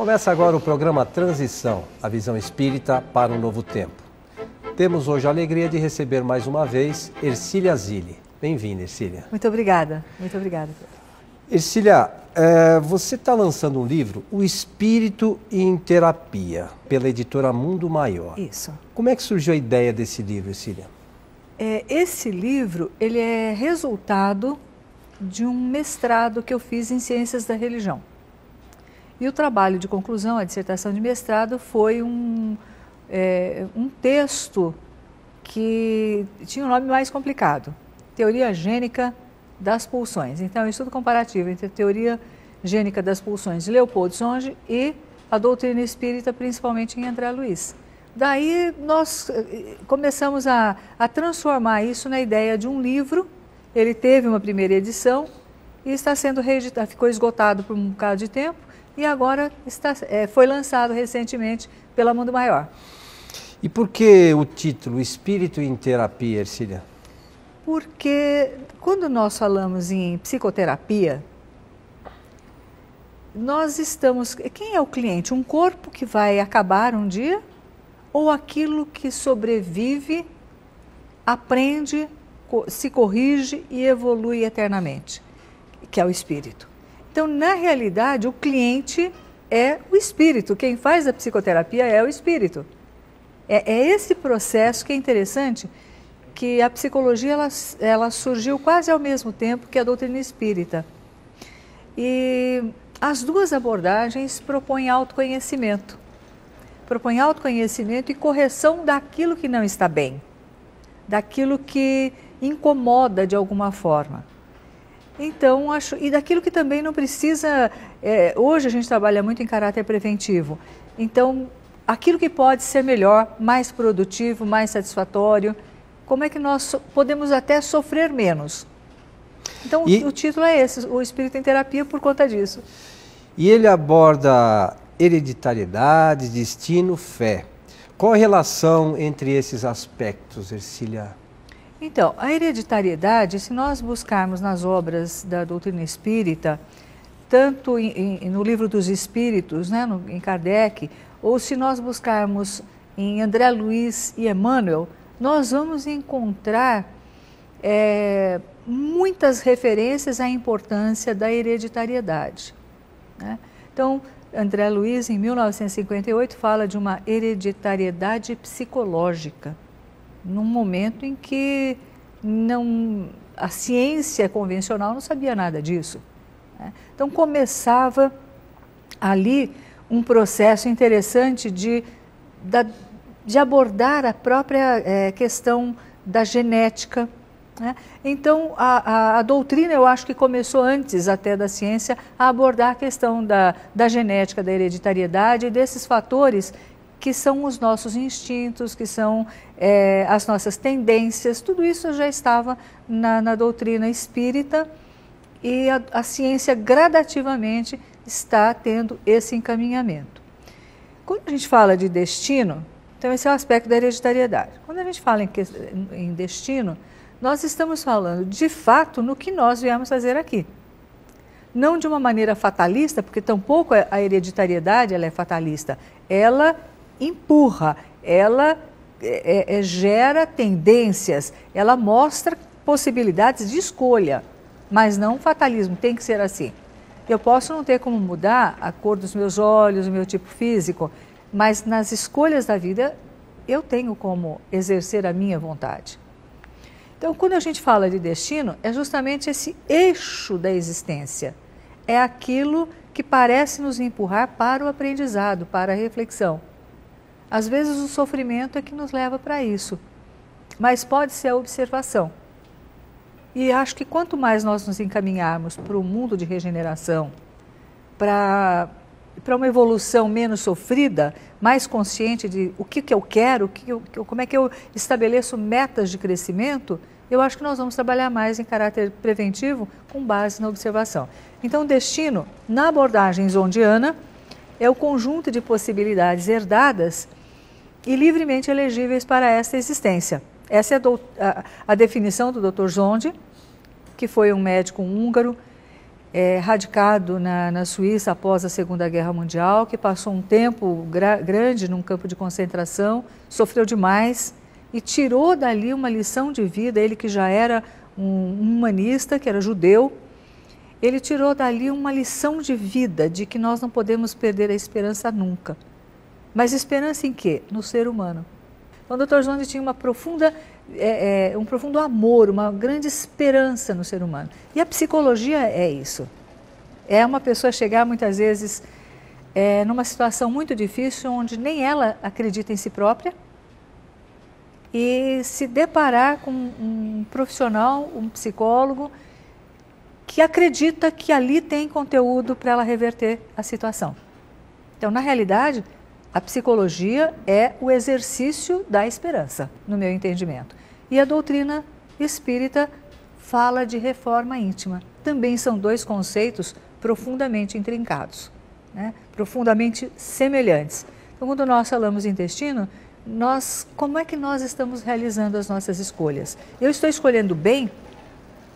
Começa agora o programa Transição, a visão espírita para um novo tempo. Temos hoje a alegria de receber mais uma vez Ercília Zilli. Bem-vinda, Ercília. Muito obrigada, muito obrigada. Ercília, você está lançando um livro, O Espírito em Terapia, pela editora Mundo Maior. Isso. Como é que surgiu a ideia desse livro, Ercília? Esse livro, ele é resultado de um mestrado que eu fiz em Ciências da Religião. E o trabalho de conclusão, a dissertação de mestrado, foi um texto que tinha um nome mais complicado, Teoria Gênica das Pulsões. Então, é um estudo comparativo entre a Teoria Gênica das Pulsões de Leopoldo Songe e a doutrina espírita, principalmente em André Luiz. Daí, nós começamos a transformar isso na ideia de um livro. Ele teve uma primeira edição e está sendo reeditado, ficou esgotado por um bocado de tempo e agora foi lançado recentemente pela Mundo Maior. E por que o título Espírito em Terapia, Ercília? Porque quando nós falamos em psicoterapia, nós estamos... Quem é o cliente? Um corpo que vai acabar um dia ou aquilo que sobrevive, aprende, se corrige e evolui eternamente, que é o espírito. Então, na realidade, o cliente é o espírito. Quem faz a psicoterapia é o espírito. É esse processo que é interessante, que a psicologia ela surgiu quase ao mesmo tempo que a doutrina espírita. E as duas abordagens propõem autoconhecimento. Propõem autoconhecimento e correção daquilo que não está bem, daquilo que incomoda de alguma forma. Então, e daquilo que também não precisa... hoje a gente trabalha muito em caráter preventivo. Então, aquilo que pode ser melhor, mais produtivo, mais satisfatório, como é que nós podemos até sofrer menos? Então, o título é esse, O Espírito em Terapia, por conta disso. E ele aborda hereditariedade, destino, fé. Qual a relação entre esses aspectos, Ercília? Então, a hereditariedade, se nós buscarmos nas obras da doutrina espírita, tanto no Livro dos Espíritos, né, em Kardec, ou se nós buscarmos em André Luiz e Emmanuel, nós vamos encontrar muitas referências à importância da hereditariedade, né? Então, André Luiz, em 1958, fala de uma hereditariedade psicológica, num momento em que a ciência convencional não sabia nada disso, né? Então, começava ali um processo interessante de abordar a própria questão da genética, né? Então, a doutrina, eu acho que começou antes até da ciência a abordar a questão da genética, da hereditariedade e desses fatores que são os nossos instintos, que são as nossas tendências. Tudo isso já estava na doutrina espírita e a ciência gradativamente está tendo esse encaminhamento. Quando a gente fala de destino, então esse é o aspecto da hereditariedade. Quando a gente fala em destino, nós estamos falando de fato no que nós viemos fazer aqui. Não de uma maneira fatalista, porque tampouco a hereditariedade ela é fatalista. Ela empurra, ela gera tendências, ela mostra possibilidades de escolha, mas não fatalismo, tem que ser assim. Eu posso não ter como mudar a cor dos meus olhos, o meu tipo físico, mas nas escolhas da vida eu tenho como exercer a minha vontade. Então, quando a gente fala de destino, é justamente esse eixo da existência. É aquilo que parece nos empurrar para o aprendizado, para a reflexão. Às vezes o sofrimento é que nos leva para isso, mas pode ser a observação. E acho que quanto mais nós nos encaminharmos para o mundo de regeneração, para uma evolução menos sofrida, mais consciente de o que eu quero, como é que eu estabeleço metas de crescimento, eu acho que nós vamos trabalhar mais em caráter preventivo com base na observação. Então, o destino, na abordagem zondiana, é o conjunto de possibilidades herdadas e livremente elegíveis para esta existência. Essa é a definição do Dr. Zonde, que foi um médico húngaro radicado na Suíça após a Segunda Guerra Mundial, que passou um tempo grande num campo de concentração, sofreu demais e tirou dali uma lição de vida. Ele que já era um humanista, que era judeu, ele tirou dali uma lição de vida, de que nós não podemos perder a esperança nunca. Mas esperança em quê? No ser humano. Então, o Dr. Zondi tinha um profundo amor, uma grande esperança no ser humano. E a psicologia é isso. É uma pessoa chegar muitas vezes numa situação muito difícil, onde nem ela acredita em si própria, e se deparar com um profissional, um psicólogo, que acredita que ali tem conteúdo para ela reverter a situação. Então, na realidade, a psicologia é o exercício da esperança, no meu entendimento. E a doutrina espírita fala de reforma íntima. Também são dois conceitos profundamente intrincados, né? Profundamente semelhantes. Então, quando nós falamos em intestino, como é que nós estamos realizando as nossas escolhas? Eu estou escolhendo bem,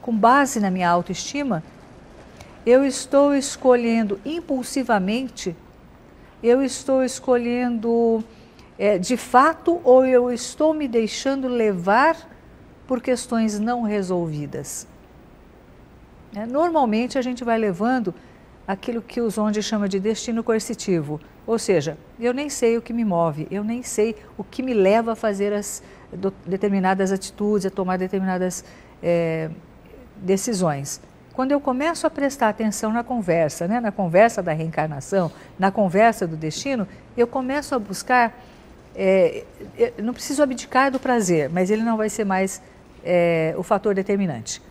com base na minha autoestima? Eu estou escolhendo impulsivamente? Eu estou escolhendo de fato, ou eu estou me deixando levar por questões não resolvidas? Normalmente a gente vai levando aquilo que o Zondi chama de destino coercitivo, ou seja, eu nem sei o que me move, eu nem sei o que me leva a fazer determinadas atitudes, a tomar determinadas decisões. Quando eu começo a prestar atenção na conversa, na conversa da reencarnação, na conversa do destino, eu começo a buscar, eu não preciso abdicar do prazer, mas ele não vai ser mais o fator determinante.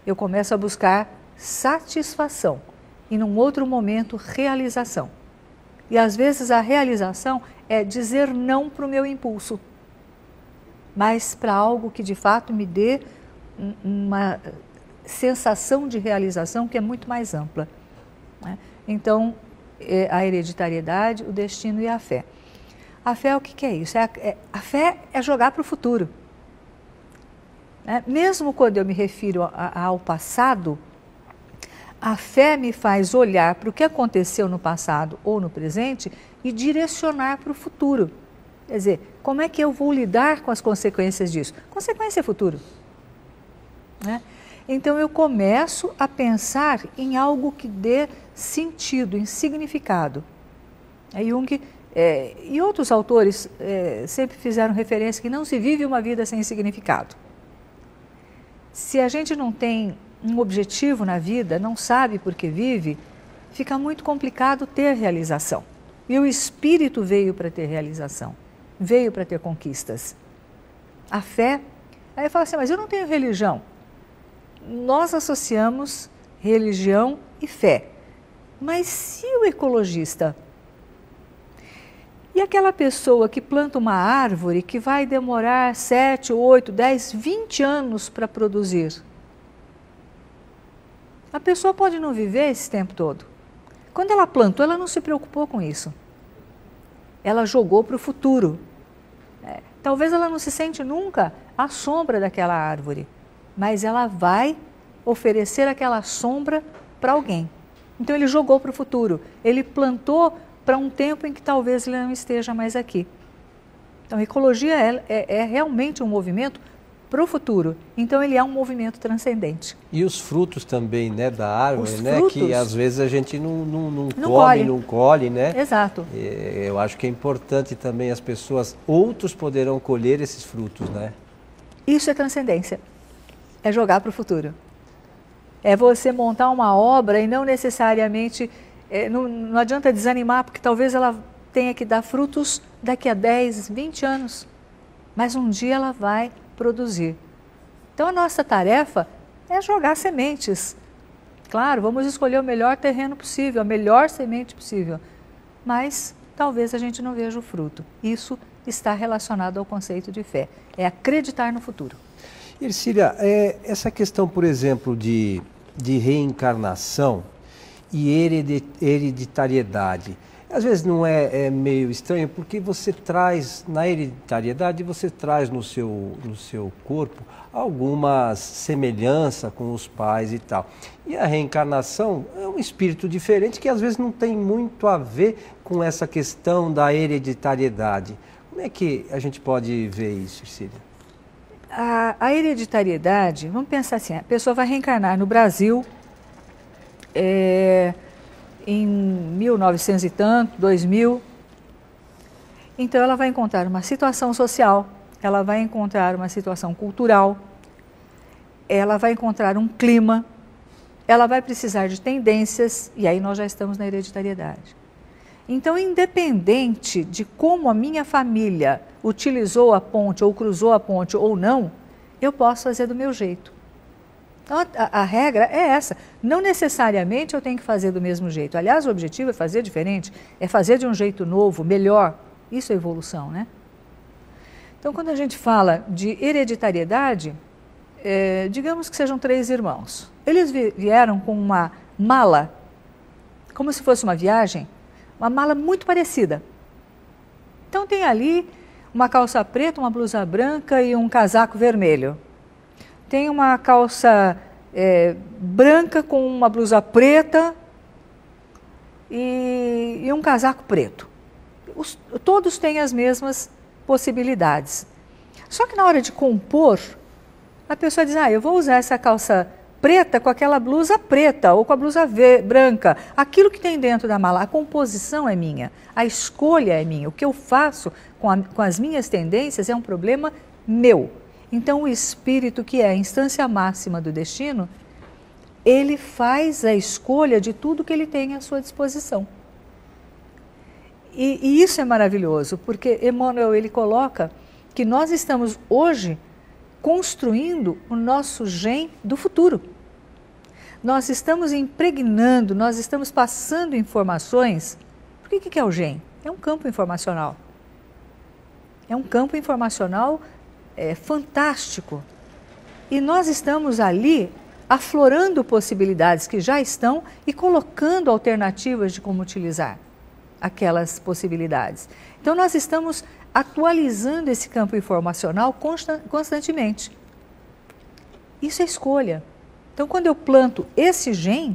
Eu começo a buscar satisfação e, num outro momento, realização. E, às vezes, a realização é dizer não para o meu impulso, mas para algo que, de fato, me dê uma sensação de realização que é muito mais ampla, né? Então, a hereditariedade, o destino e a fé. A fé, o que é isso? A fé é jogar para o futuro. Mesmo quando eu me refiro ao passado, a fé me faz olhar para o que aconteceu no passado ou no presente e direcionar para o futuro. Quer dizer, como é que eu vou lidar com as consequências disso? Consequência é futuro, né? Então eu começo a pensar em algo que dê sentido, em significado. Jung e outros autores sempre fizeram referência que não se vive uma vida sem significado. Se a gente não tem um objetivo na vida, não sabe por que vive, fica muito complicado ter realização. E o espírito veio para ter realização, veio para ter conquistas. A fé, aí fala assim, mas eu não tenho religião. Nós associamos religião e fé. Mas se o ecologista e aquela pessoa que planta uma árvore que vai demorar 7, 8, 10, 20 anos para produzir, a pessoa pode não viver esse tempo todo. Quando ela plantou, ela não se preocupou com isso. Ela jogou para o futuro. Talvez ela não se sente nunca à sombra daquela árvore, mas ela vai oferecer aquela sombra para alguém. Então ele jogou para o futuro, ele plantou para um tempo em que talvez ele não esteja mais aqui. Então a ecologia é realmente um movimento para o futuro, então ele é um movimento transcendente. E os frutos também, né, da árvore, né, frutos, que às vezes a gente não colhe, né? Exato. Eu acho que é importante também as pessoas, outros poderão colher esses frutos, né? Isso é transcendência. É jogar para o futuro. É você montar uma obra e não necessariamente, não adianta desanimar, porque talvez ela tenha que dar frutos daqui a 10, 20 anos, mas um dia ela vai produzir. Então a nossa tarefa é jogar sementes. Claro, vamos escolher o melhor terreno possível, a melhor semente possível, mas talvez a gente não veja o fruto. Isso está relacionado ao conceito de fé, é acreditar no futuro. Ercília, essa questão, por exemplo, de reencarnação e hereditariedade, Às vezes não é meio estranho, porque você traz, na hereditariedade, você traz no seu corpo algumas semelhanças com os pais e tal. E a reencarnação é um espírito diferente que às vezes não tem muito a ver com essa questão da hereditariedade. Como é que a gente pode ver isso, Cília? A hereditariedade, vamos pensar assim, a pessoa vai reencarnar no Brasil em 1900 e tanto, 2000, então ela vai encontrar uma situação social, ela vai encontrar uma situação cultural, ela vai encontrar um clima, ela vai precisar de tendências, e aí nós já estamos na hereditariedade. Então, independente de como a minha família utilizou a ponte, ou cruzou a ponte ou não, eu posso fazer do meu jeito. Então, a regra é essa. Não necessariamente eu tenho que fazer do mesmo jeito. Aliás, o objetivo é fazer diferente, é fazer de um jeito novo, melhor. Isso é evolução, né? Então, quando a gente fala de hereditariedade, digamos que sejam 3 irmãos. Eles vieram com uma mala, como se fosse uma viagem, uma mala muito parecida. Então tem ali uma calça preta, uma blusa branca e um casaco vermelho. Tem uma calça branca com uma blusa preta e um casaco preto. Todos têm as mesmas possibilidades. Só que na hora de compor, a pessoa diz, eu vou usar essa calça preta com aquela blusa preta ou com a blusa branca. Aquilo que tem dentro da mala, a composição é minha, a escolha é minha. O que eu faço com as minhas tendências é um problema meu. Então o espírito, que é a instância máxima do destino, ele faz a escolha de tudo que ele tem à sua disposição. E isso é maravilhoso, porque Emmanuel ele coloca que nós estamos hoje construindo o nosso gen do futuro. Nós estamos impregnando, nós estamos passando informações. Por que é o gen? É um campo informacional. É um campo informacional fantástico. E nós estamos ali aflorando possibilidades que já estão e colocando alternativas de como utilizar aquelas possibilidades. Então nós estamos atualizando esse campo informacional constantemente. Isso é escolha. Então, quando eu planto esse gen,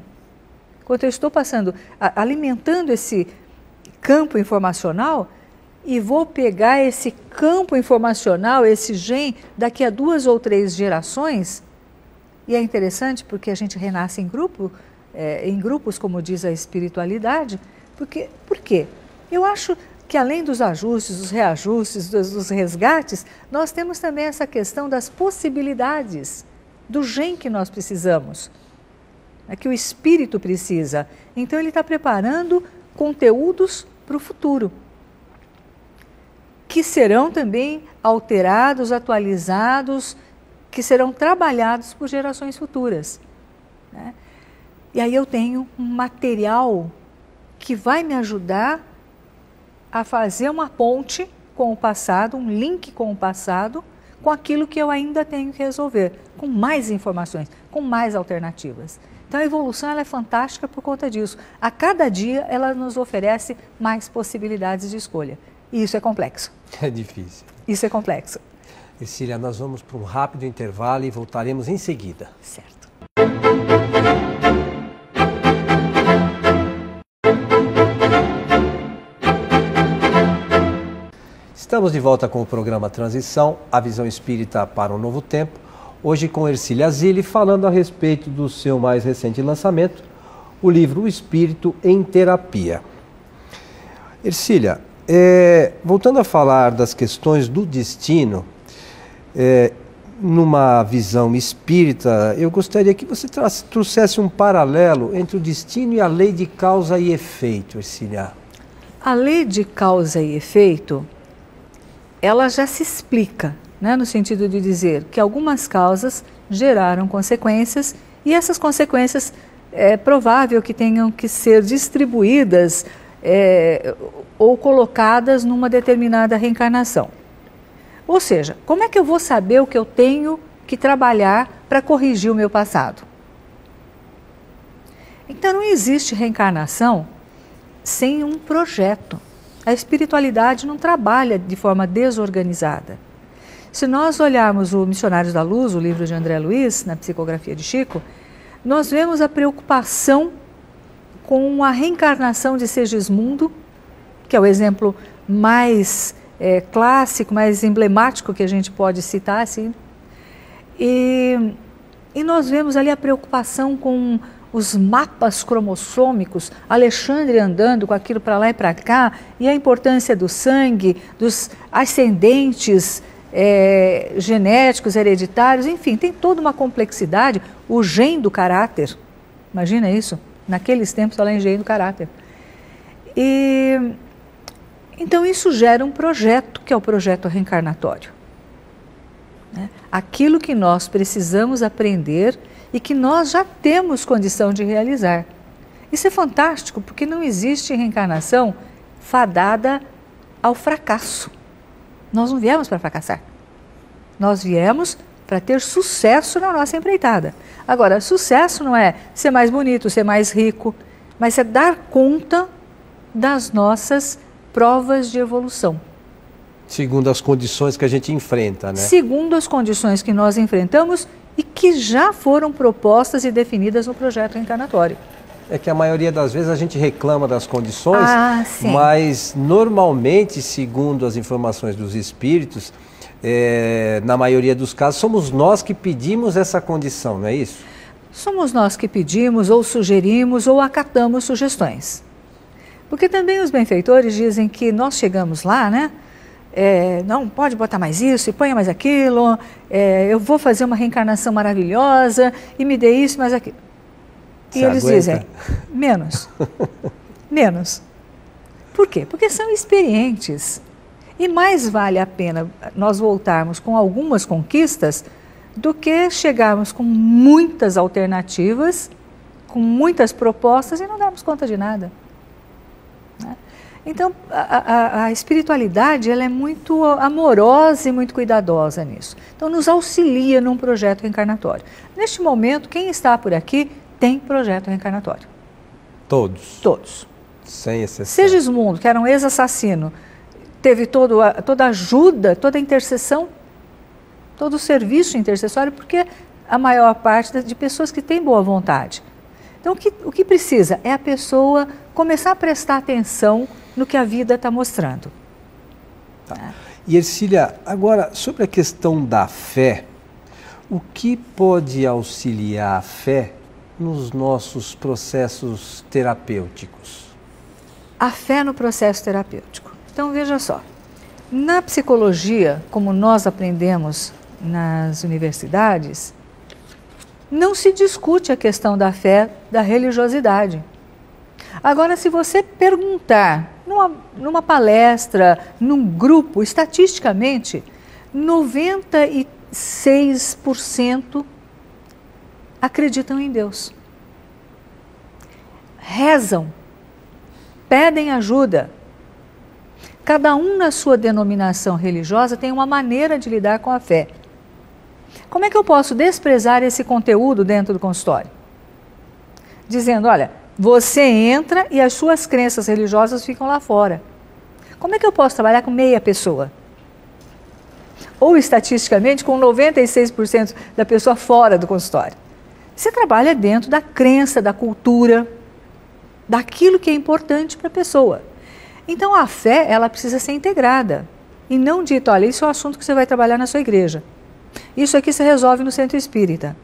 quando eu estou alimentando esse campo informacional, e vou pegar esse campo informacional, esse gen, daqui a 2 ou 3 gerações, e é interessante porque a gente renasce em grupos, como diz a espiritualidade, por quê? Eu acho que além dos ajustes, dos reajustes, dos resgates, nós temos também essa questão das possibilidades, do gen que nós precisamos, que o espírito precisa. Então ele está preparando conteúdos para o futuro, que serão também alterados, atualizados, que serão trabalhados por gerações futuras, né? E aí eu tenho um material que vai me ajudar a fazer uma ponte com o passado, um link com o passado, com aquilo que eu ainda tenho que resolver, com mais informações, com mais alternativas. Então a evolução ela é fantástica por conta disso. A cada dia ela nos oferece mais possibilidades de escolha. E isso é complexo. É difícil. Isso é complexo. Ercília, nós vamos para um rápido intervalo e voltaremos em seguida. Certo. Estamos de volta com o programa Transição, a visão espírita para um novo tempo. Hoje com Ercília Zilli, falando a respeito do seu mais recente lançamento, o livro O Espírito em Terapia. Ercília, voltando a falar das questões do destino, numa visão espírita, eu gostaria que você trouxesse um paralelo entre o destino e a lei de causa e efeito, Ercília. A lei de causa e efeito, ela já se explica, né, no sentido de dizer que algumas causas geraram consequências e essas consequências é provável que tenham que ser distribuídas ou colocadas numa determinada reencarnação. Ou seja, como é que eu vou saber o que eu tenho que trabalhar para corrigir o meu passado? Então não existe reencarnação sem um projeto. A espiritualidade não trabalha de forma desorganizada. Se nós olharmos o Missionários da Luz, o livro de André Luiz, na psicografia de Chico, nós vemos a preocupação com a reencarnação de Segismundo, que é o exemplo mais clássico, mais emblemático que a gente pode citar, assim. E nós vemos ali a preocupação com os mapas cromossômicos, Alexandre andando com aquilo para lá e para cá, e a importância do sangue, dos ascendentes genéticos, hereditários, enfim, tem toda uma complexidade, o gen do caráter, imagina isso, naqueles tempos ela é engenho do caráter. E então isso gera um projeto, que é o projeto reencarnatório. Aquilo que nós precisamos aprender e que nós já temos condição de realizar. Isso é fantástico, porque não existe reencarnação fadada ao fracasso. Nós não viemos para fracassar. Nós viemos para ter sucesso na nossa empreitada. Agora, sucesso não é ser mais bonito, ser mais rico, mas é dar conta das nossas provas de evolução. Segundo as condições que a gente enfrenta, né? Segundo as condições que nós enfrentamos e que já foram propostas e definidas no projeto reencarnatório. É que a maioria das vezes a gente reclama das condições, sim. Mas normalmente, segundo as informações dos espíritos, na maioria dos casos, somos nós que pedimos essa condição, não é isso? Somos nós que pedimos, ou sugerimos, ou acatamos sugestões. Porque também os benfeitores dizem que nós chegamos lá, né? Não, pode botar mais isso e ponha mais aquilo, eu vou fazer uma reencarnação maravilhosa e me dê isso, mais aquilo. E Você eles aguenta? dizem, menos, menos. Por quê? Porque são experientes. E mais vale a pena nós voltarmos com algumas conquistas do que chegarmos com muitas alternativas, com muitas propostas e não darmos conta de nada. Né? Então, a espiritualidade ela é muito amorosa e muito cuidadosa nisso. Então, nos auxilia num projeto reencarnatório. Neste momento, quem está por aqui tem projeto reencarnatório. Todos? Todos. Sem exceção. Segismundo, que era um ex-assassino, teve toda a ajuda, toda a intercessão, todo o serviço intercessório, porque a maior parte de pessoas que têm boa vontade. Então, o que precisa é a pessoa começar a prestar atenção no que a vida está mostrando. Tá. E Ercília, agora, sobre a questão da fé, o que pode auxiliar a fé nos nossos processos terapêuticos? A fé no processo terapêutico. Então, veja só, na psicologia, como nós aprendemos nas universidades, não se discute a questão da fé, da religiosidade. Agora, se você perguntar numa palestra, num grupo, estatisticamente, 96% acreditam em Deus. Rezam, pedem ajuda. Cada um na sua denominação religiosa tem uma maneira de lidar com a fé. Como é que eu posso desprezar esse conteúdo dentro do consultório? Dizendo, olha, você entra e as suas crenças religiosas ficam lá fora. Como é que eu posso trabalhar com meia pessoa? Ou, estatisticamente, com 96% da pessoa fora do consultório. Você trabalha dentro da crença, da cultura, daquilo que é importante para a pessoa. Então, a fé, ela precisa ser integrada. E não dito, olha, isso é um assunto que você vai trabalhar na sua igreja. Isso aqui se resolve no centro espírita.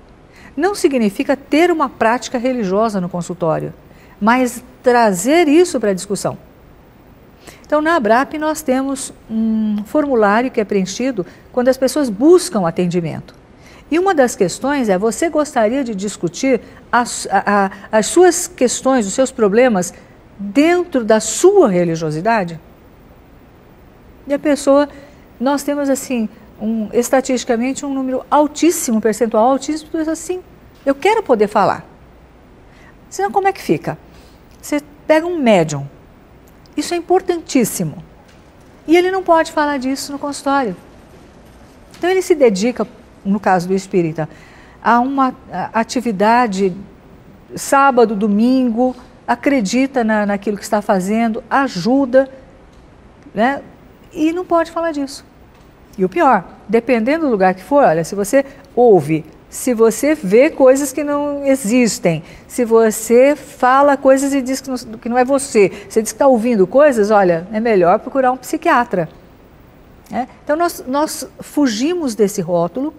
Não significa ter uma prática religiosa no consultório, mas trazer isso para a discussão. Então, na ABRAP, nós temos um formulário que é preenchido quando as pessoas buscam atendimento. E uma das questões é, você gostaria de discutir as suas questões, os seus problemas dentro da sua religiosidade? E a pessoa, nós temos assim, estatisticamente um número altíssimo, percentual altíssimo, de pessoas assim, eu quero poder falar. Senão como é que fica? Você pega um médium, isso é importantíssimo, e ele não pode falar disso no consultório. Então ele se dedica, no caso do espírita, a uma atividade sábado, domingo, acredita naquilo que está fazendo, ajuda, né? E não pode falar disso. E o pior, dependendo do lugar que for, olha, se você ouve, se você vê coisas que não existem, se você fala coisas e diz que não é você diz que está ouvindo coisas, olha, é melhor procurar um psiquiatra. Né? Então nós fugimos desse rótulo,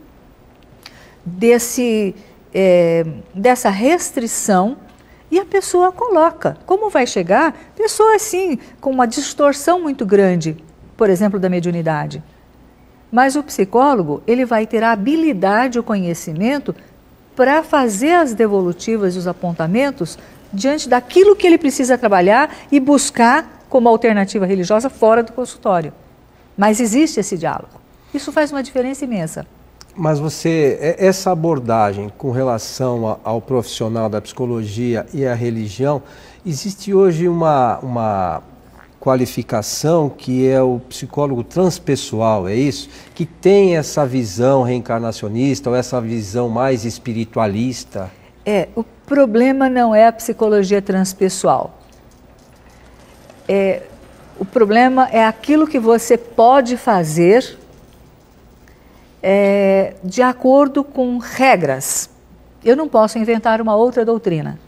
dessa restrição, e a pessoa coloca. Como vai chegar? Pessoa assim, com uma distorção muito grande, por exemplo, da mediunidade. Mas o psicólogo, ele vai ter a habilidade, o conhecimento para fazer as devolutivas e os apontamentos diante daquilo que ele precisa trabalhar e buscar como alternativa religiosa fora do consultório. Mas existe esse diálogo. Isso faz uma diferença imensa. Mas essa abordagem com relação ao profissional da psicologia e à religião, existe hoje uma qualificação que é o psicólogo transpessoal, é isso? Que tem essa visão reencarnacionista ou essa visão mais espiritualista? O problema não é a psicologia transpessoal. O problema é aquilo que você pode fazer de acordo com regras. Eu não posso inventar uma outra doutrina.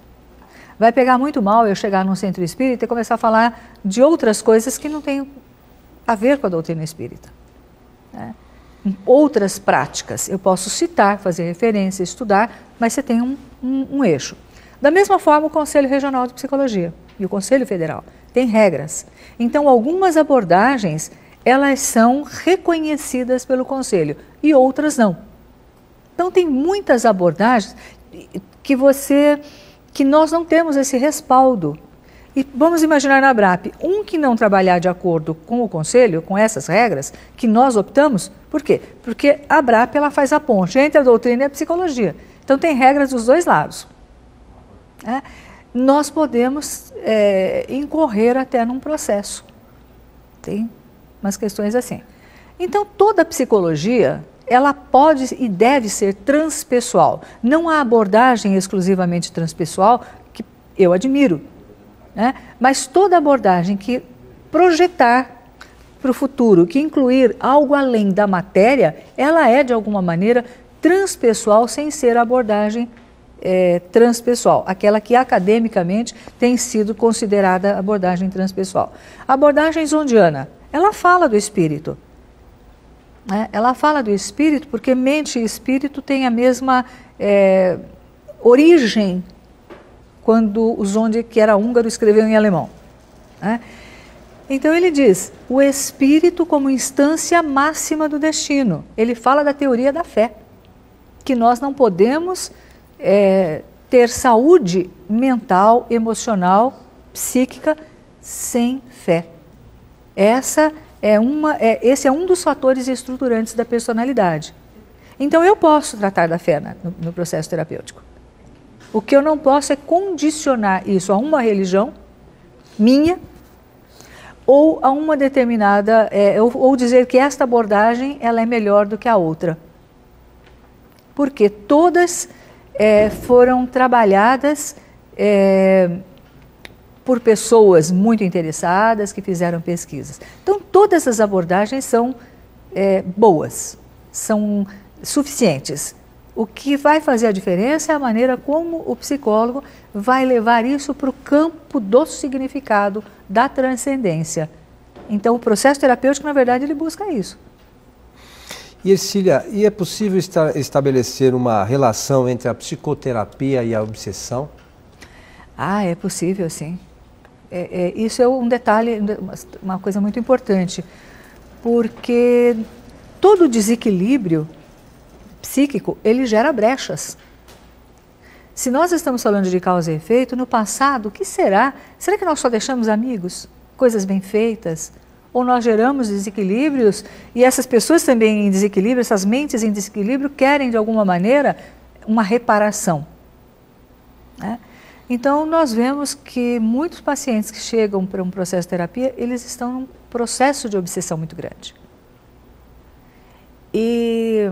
Vai pegar muito mal eu chegar num centro espírita e começar a falar de outras coisas que não têm a ver com a doutrina espírita. Né? Outras práticas. Eu posso citar, fazer referência, estudar, mas você tem um eixo. Da mesma forma, o Conselho Regional de Psicologia e o Conselho Federal têm regras. Então, algumas abordagens, elas são reconhecidas pelo Conselho e outras não. Então, tem muitas abordagens que nós não temos esse respaldo. E vamos imaginar na ABRAP, que não trabalhar de acordo com o Conselho, com essas regras, que nós optamos, por quê? Porque a ABRAP ela faz a ponte entre a doutrina e a psicologia. Então tem regras dos dois lados. Nós podemos incorrer até num processo. Tem umas questões assim. Então toda a psicologia, ela pode e deve ser transpessoal. Não há abordagem exclusivamente transpessoal, que eu admiro, né? Mas toda abordagem que projetar para o futuro, que incluir algo além da matéria, ela é de alguma maneira transpessoal sem ser abordagem transpessoal, aquela que academicamente tem sido considerada abordagem transpessoal. A abordagem zondiana, ela fala do espírito. Ela fala do espírito porque mente e espírito têm a mesma origem quando o Zondi, que era húngaro, escreveu em alemão. Então ele diz, o espírito como instância máxima do destino. Ele fala da teoria da fé, que nós não podemos ter saúde mental, emocional, psíquica, sem fé. Esse é um dos fatores estruturantes da personalidade. Então eu posso tratar da fé no processo terapêutico. O que eu não posso é condicionar isso a uma religião minha ou a uma determinada, ou dizer que esta abordagem ela é melhor do que a outra. Porque todas foram trabalhadas por pessoas muito interessadas que fizeram pesquisas. Então todas as abordagens são boas, são suficientes. O que vai fazer a diferença é a maneira como o psicólogo vai levar isso para o campo do significado, da transcendência. Então o processo terapêutico, na verdade, ele busca isso. E Ercília, é possível estabelecer uma relação entre a psicoterapia e a obsessão? É possível, sim. Isso é um detalhe, uma coisa muito importante, porque todo desequilíbrio psíquico, ele gera brechas. Se nós estamos falando de causa e efeito, no passado, o que será? Será que nós só deixamos amigos, coisas bem feitas? Ou nós geramos desequilíbrios e essas pessoas também em desequilíbrio, essas mentes em desequilíbrio, querem de alguma maneira uma reparação, né? Então nós vemos que muitos pacientes que chegam para um processo de terapia, eles estão num processo de obsessão muito grande. E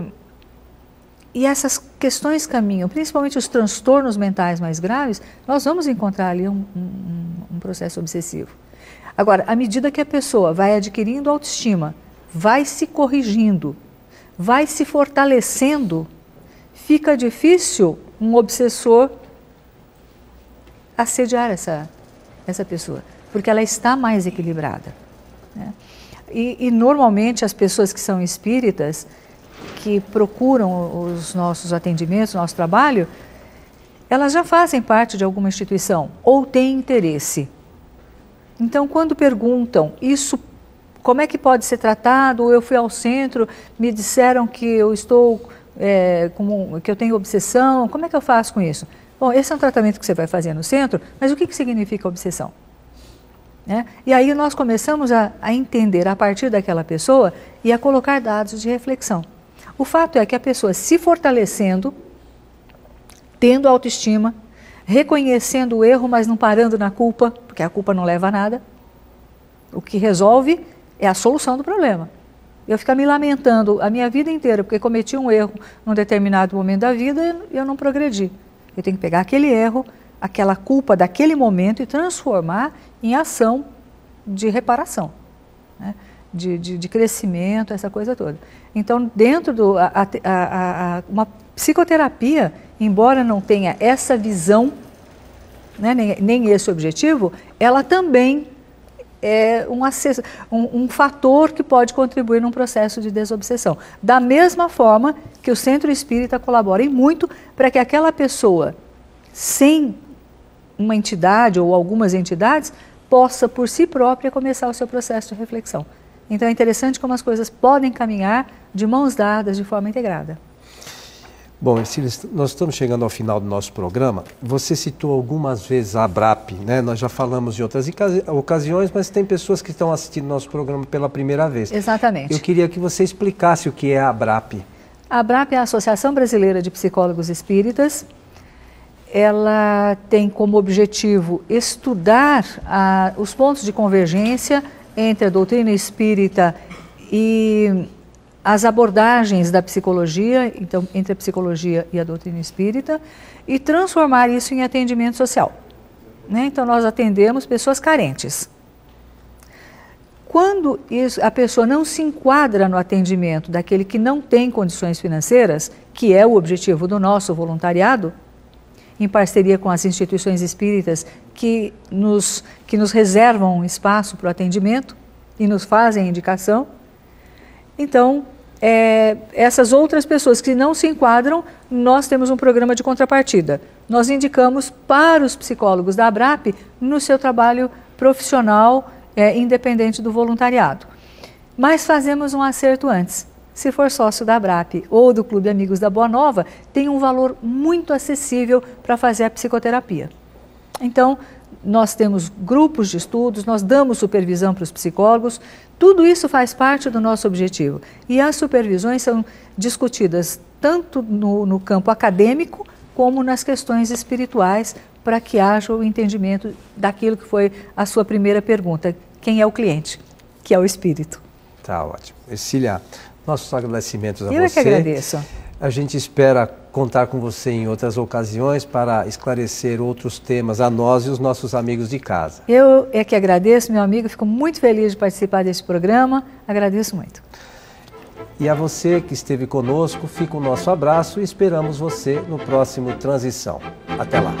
E essas questões caminham, principalmente os transtornos mentais mais graves, nós vamos encontrar ali um processo obsessivo. Agora, à medida que a pessoa vai adquirindo autoestima, vai se corrigindo, vai se fortalecendo, fica difícil um obsessor assediar essa pessoa, porque ela está mais equilibrada, né? E normalmente as pessoas que são espíritas, que procuram os nossos atendimentos, nosso trabalho, elas já fazem parte de alguma instituição ou têm interesse. Então, quando perguntam isso, como é que pode ser tratado? Ou eu fui ao centro, me disseram que eu estou, que eu tenho obsessão, como é que eu faço com isso? Bom, esse é um tratamento que você vai fazer no centro, mas o que significa obsessão? Né? E aí nós começamos a entender a partir daquela pessoa e a colocar dados de reflexão. O fato é que a pessoa se fortalecendo, tendo autoestima, reconhecendo o erro, mas não parando na culpa, porque a culpa não leva a nada, o que resolve é a solução do problema. Eu ficar me lamentando a minha vida inteira porque cometi um erro num determinado momento da vida e eu não progredi. Eu tenho que pegar aquele erro, aquela culpa daquele momento e transformar em ação de reparação, né? de crescimento, essa coisa toda. Então, dentro uma psicoterapia, embora não tenha essa visão, né, nem esse objetivo, ela também é um fator que pode contribuir num processo de desobsessão. Da mesma forma que o Centro Espírita colabora muito para que aquela pessoa, sem uma entidade ou algumas entidades, possa por si própria começar o seu processo de reflexão. Então é interessante como as coisas podem caminhar de mãos dadas, de forma integrada. Bom, Ercília, nós estamos chegando ao final do nosso programa. Você citou algumas vezes a ABRAP, né? Nós já falamos em outras ocasiões, mas tem pessoas que estão assistindo nosso programa pela primeira vez. Exatamente. Eu queria que você explicasse o que é a ABRAP. A ABRAP é a Associação Brasileira de Psicólogos Espíritas. Ela tem como objetivo estudar os pontos de convergência entre a doutrina espírita e as abordagens da psicologia, então entre a psicologia e a doutrina espírita, e transformar isso em atendimento social, né? Então nós atendemos pessoas carentes. Quando a pessoa não se enquadra no atendimento daquele que não tem condições financeiras, que é o objetivo do nosso voluntariado, em parceria com as instituições espíritas que nos reservam um espaço para o atendimento e nos fazem indicação. Então, essas outras pessoas que não se enquadram, nós temos um programa de contrapartida. Nós indicamos para os psicólogos da ABRAP no seu trabalho profissional, independente do voluntariado. Mas fazemos um acerto antes. Se for sócio da ABRAP ou do Clube Amigos da Boa Nova, tem um valor muito acessível para fazer a psicoterapia. Então, nós temos grupos de estudos, nós damos supervisão para os psicólogos, tudo isso faz parte do nosso objetivo. E as supervisões são discutidas tanto no campo acadêmico como nas questões espirituais, para que haja o entendimento daquilo que foi a sua primeira pergunta: quem é o cliente? Que é o espírito. Tá ótimo. Ercília, nossos agradecimentos a você. Eu é que agradeço. A gente espera contar com você em outras ocasiões para esclarecer outros temas a nós e os nossos amigos de casa. Eu é que agradeço, meu amigo, fico muito feliz de participar desse programa, agradeço muito. E a você que esteve conosco, fica o nosso abraço e esperamos você no próximo Transição. Até lá.